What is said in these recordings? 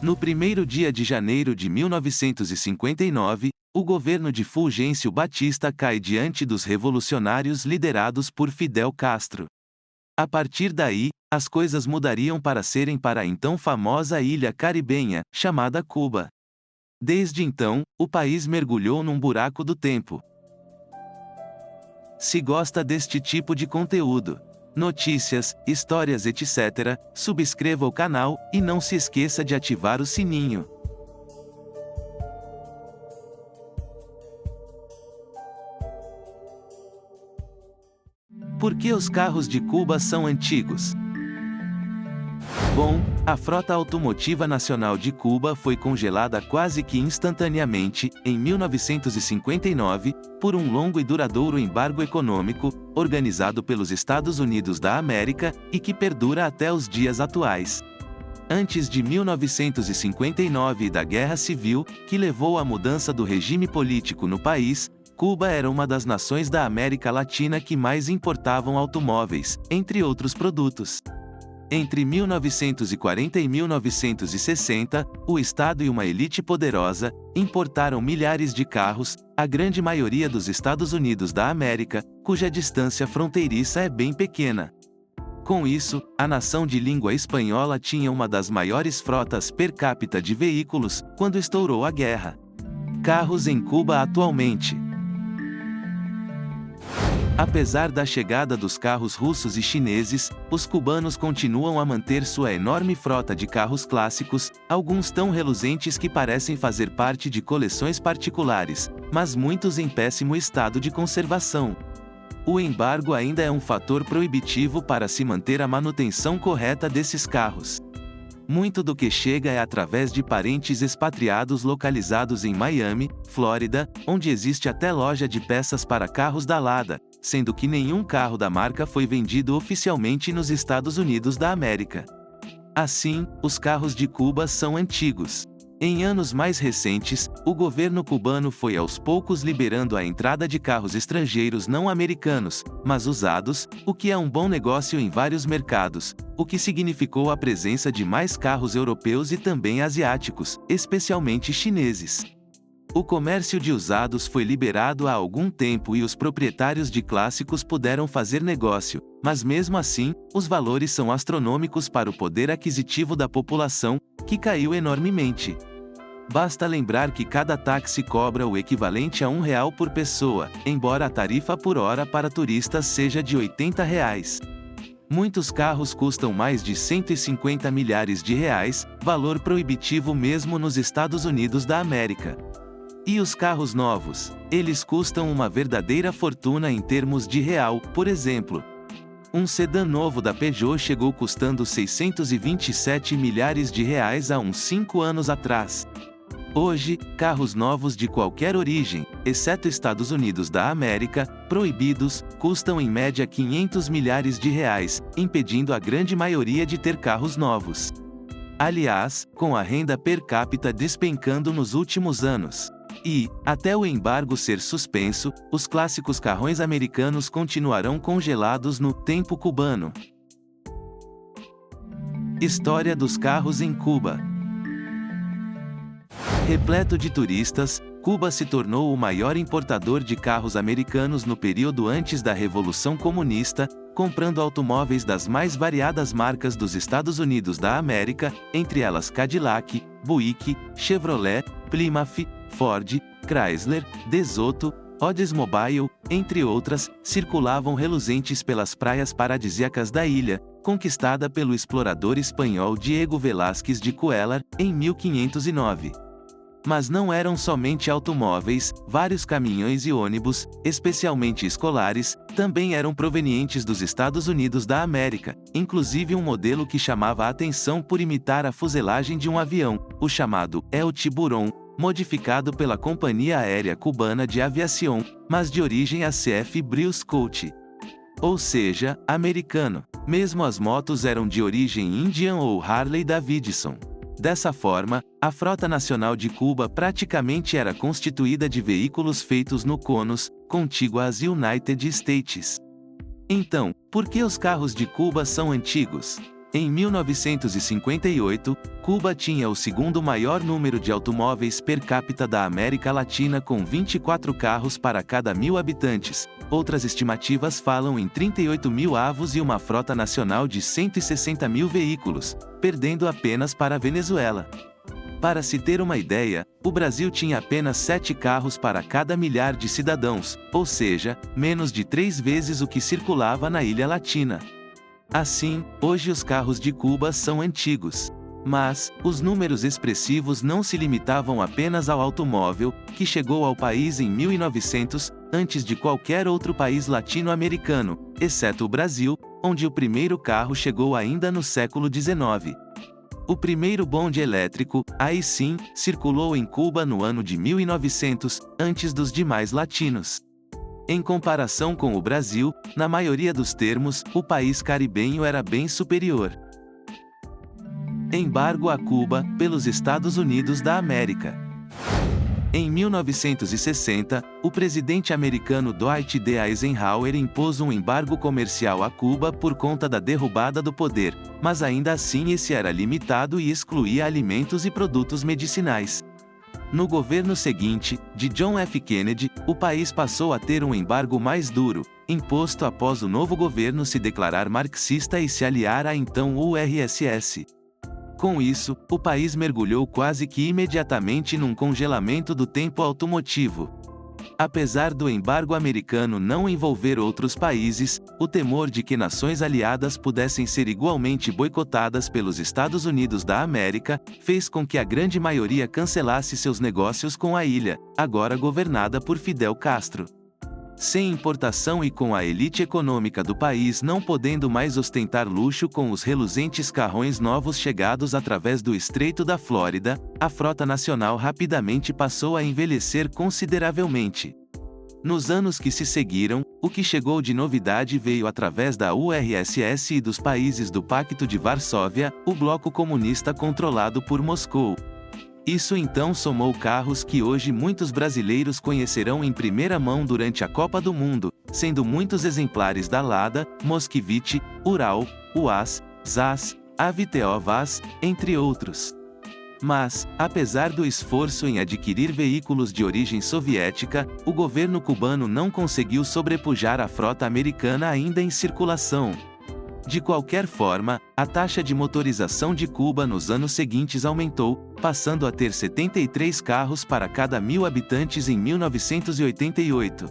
No primeiro dia de janeiro de 1959, o governo de Fulgêncio Batista cai diante dos revolucionários liderados por Fidel Castro. A partir daí, as coisas mudariam para a então famosa ilha caribenha, chamada Cuba. Desde então, o país mergulhou num buraco do tempo. Se gosta deste tipo de conteúdo, notícias, histórias etc., subscreva o canal e não se esqueça de ativar o sininho. Por que os carros de Cuba são antigos? Bom, a frota automotiva nacional de Cuba foi congelada quase que instantaneamente, em 1959, por um longo e duradouro embargo econômico, organizado pelos Estados Unidos da América, e que perdura até os dias atuais. Antes de 1959 e da Guerra Civil, que levou à mudança do regime político no país, Cuba era uma das nações da América Latina que mais importavam automóveis, entre outros produtos. Entre 1940 e 1960, o Estado e uma elite poderosa importaram milhares de carros, a grande maioria dos Estados Unidos da América, cuja distância fronteiriça é bem pequena. Com isso, a nação de língua espanhola tinha uma das maiores frotas per capita de veículos quando estourou a guerra. Carros em Cuba atualmente. Apesar da chegada dos carros russos e chineses, os cubanos continuam a manter sua enorme frota de carros clássicos, alguns tão reluzentes que parecem fazer parte de coleções particulares, mas muitos em péssimo estado de conservação. O embargo ainda é um fator proibitivo para se manter a manutenção correta desses carros. Muito do que chega é através de parentes expatriados localizados em Miami, Flórida, onde existe até loja de peças para carros da Lada, sendo que nenhum carro da marca foi vendido oficialmente nos Estados Unidos da América. Assim, os carros de Cuba são antigos. Em anos mais recentes, o governo cubano foi aos poucos liberando a entrada de carros estrangeiros não americanos, mas usados, o que é um bom negócio em vários mercados, o que significou a presença de mais carros europeus e também asiáticos, especialmente chineses. O comércio de usados foi liberado há algum tempo e os proprietários de clássicos puderam fazer negócio, mas mesmo assim, os valores são astronômicos para o poder aquisitivo da população, que caiu enormemente. Basta lembrar que cada táxi cobra o equivalente a R$ 1 por pessoa, embora a tarifa por hora para turistas seja de R$ 80. Muitos carros custam mais de 150 milhares de reais, valor proibitivo mesmo nos Estados Unidos da América. E os carros novos? Eles custam uma verdadeira fortuna em termos de real, por exemplo. Um sedã novo da Peugeot chegou custando 627 milhares de reais há uns 5 anos atrás. Hoje, carros novos de qualquer origem, exceto Estados Unidos da América, proibidos, custam em média 500 milhares de reais, impedindo a grande maioria de ter carros novos. Aliás, com a renda per capita despencando nos últimos anos. E, até o embargo ser suspenso, os clássicos carrões americanos continuarão congelados no tempo cubano. História dos carros em Cuba. Repleto de turistas, Cuba se tornou o maior importador de carros americanos no período antes da Revolução Comunista, comprando automóveis das mais variadas marcas dos Estados Unidos da América, entre elas Cadillac, Buick, Chevrolet, Plymouth, Ford, Chrysler, DeSoto, Oldsmobile, entre outras, circulavam reluzentes pelas praias paradisíacas da ilha, conquistada pelo explorador espanhol Diego Velázquez de Cuéllar, em 1509. Mas não eram somente automóveis, vários caminhões e ônibus, especialmente escolares, também eram provenientes dos Estados Unidos da América, inclusive um modelo que chamava a atenção por imitar a fuselagem de um avião, o chamado El Tiburón, modificado pela Companhia Aérea Cubana de Aviación, mas de origem ACF Brew's Coach. Ou seja, americano. Mesmo as motos eram de origem Indian ou Harley Davidson. Dessa forma, a frota nacional de Cuba praticamente era constituída de veículos feitos no CONUS, contígua às United States. Então, por que os carros de Cuba são antigos? Em 1958, Cuba tinha o segundo maior número de automóveis per capita da América Latina, com 24 carros para cada 1.000 habitantes. Outras estimativas falam em 38.000 avos e uma frota nacional de 160.000 veículos, perdendo apenas para a Venezuela. Para se ter uma ideia, o Brasil tinha apenas 7 carros para cada milhar de cidadãos, ou seja, menos de 3 vezes o que circulava na Ilha Latina. Assim, hoje os carros de Cuba são antigos. Mas, os números expressivos não se limitavam apenas ao automóvel, que chegou ao país em 1900, antes de qualquer outro país latino-americano, exceto o Brasil, onde o primeiro carro chegou ainda no século XIX. O primeiro bonde elétrico, aí sim, circulou em Cuba no ano de 1900, antes dos demais latinos. Em comparação com o Brasil, na maioria dos termos, o país caribenho era bem superior. Embargo a Cuba, pelos Estados Unidos da América. Em 1960, o presidente americano Dwight D. Eisenhower impôs um embargo comercial a Cuba por conta da derrubada do poder, mas ainda assim esse era limitado e excluía alimentos e produtos medicinais. No governo seguinte, de John F. Kennedy, o país passou a ter um embargo mais duro, imposto após o novo governo se declarar marxista e se aliar à então URSS. Com isso, o país mergulhou quase que imediatamente num congelamento do tempo automotivo. Apesar do embargo americano não envolver outros países, o temor de que nações aliadas pudessem ser igualmente boicotadas pelos Estados Unidos da América, fez com que a grande maioria cancelasse seus negócios com a ilha, agora governada por Fidel Castro. Sem importação e com a elite econômica do país não podendo mais ostentar luxo com os reluzentes carrões novos chegados através do Estreito da Flórida, a frota nacional rapidamente passou a envelhecer consideravelmente. Nos anos que se seguiram, o que chegou de novidade veio através da URSS e dos países do Pacto de Varsóvia, o bloco comunista controlado por Moscou. Isso então somou carros que hoje muitos brasileiros conhecerão em primeira mão durante a Copa do Mundo, sendo muitos exemplares da Lada, Moskvich, Ural, UAZ, ZAZ, Avteo Vaz, entre outros. Mas, apesar do esforço em adquirir veículos de origem soviética, o governo cubano não conseguiu sobrepujar a frota americana ainda em circulação. De qualquer forma, a taxa de motorização de Cuba nos anos seguintes aumentou, passando a ter 73 carros para cada 1.000 habitantes em 1988.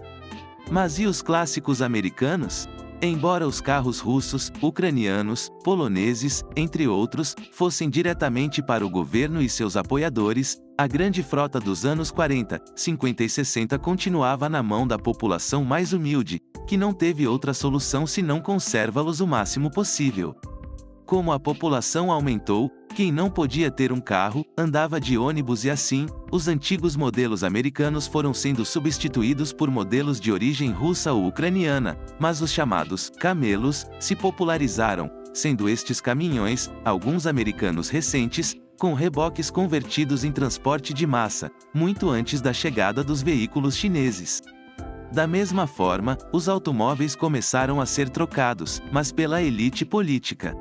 Mas e os clássicos americanos? Embora os carros russos, ucranianos, poloneses, entre outros, fossem diretamente para o governo e seus apoiadores, a grande frota dos anos 40, 50 e 60 continuava na mão da população mais humilde, que não teve outra solução senão conservá-los o máximo possível. Como a população aumentou, quem não podia ter um carro, andava de ônibus e assim, os antigos modelos americanos foram sendo substituídos por modelos de origem russa ou ucraniana, mas os chamados camelos se popularizaram, sendo estes caminhões, alguns americanos recentes, com reboques convertidos em transporte de massa, muito antes da chegada dos veículos chineses. Da mesma forma, os automóveis começaram a ser trocados, mas pela elite política.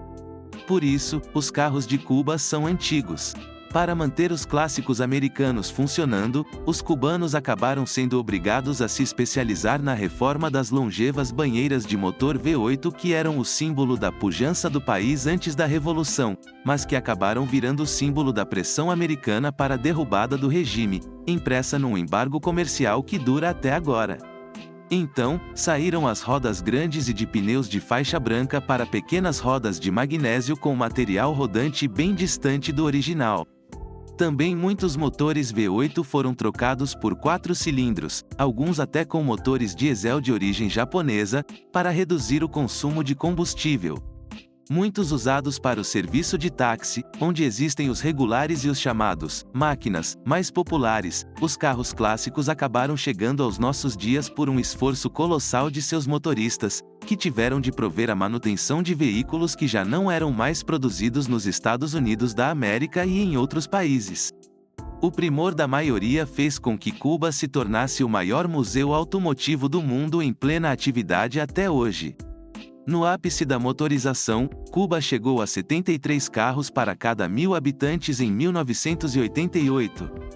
Por isso, os carros de Cuba são antigos. Para manter os clássicos americanos funcionando, os cubanos acabaram sendo obrigados a se especializar na reforma das longevas banheiras de motor V8 que eram o símbolo da pujança do país antes da Revolução, mas que acabaram virando o símbolo da pressão americana para a derrubada do regime, impressa num embargo comercial que dura até agora. Então, saíram as rodas grandes e de pneus de faixa branca para pequenas rodas de magnésio com material rodante bem distante do original. Também muitos motores V8 foram trocados por 4 cilindros, alguns até com motores diesel de origem japonesa, para reduzir o consumo de combustível. Muitos usados para o serviço de táxi, onde existem os regulares e os chamados máquinas mais populares. Os carros clássicos acabaram chegando aos nossos dias por um esforço colossal de seus motoristas, que tiveram de prover a manutenção de veículos que já não eram mais produzidos nos Estados Unidos da América e em outros países. O primor da maioria fez com que Cuba se tornasse o maior museu automotivo do mundo em plena atividade até hoje. No ápice da motorização, Cuba chegou a 73 carros para cada 1.000 habitantes em 1988.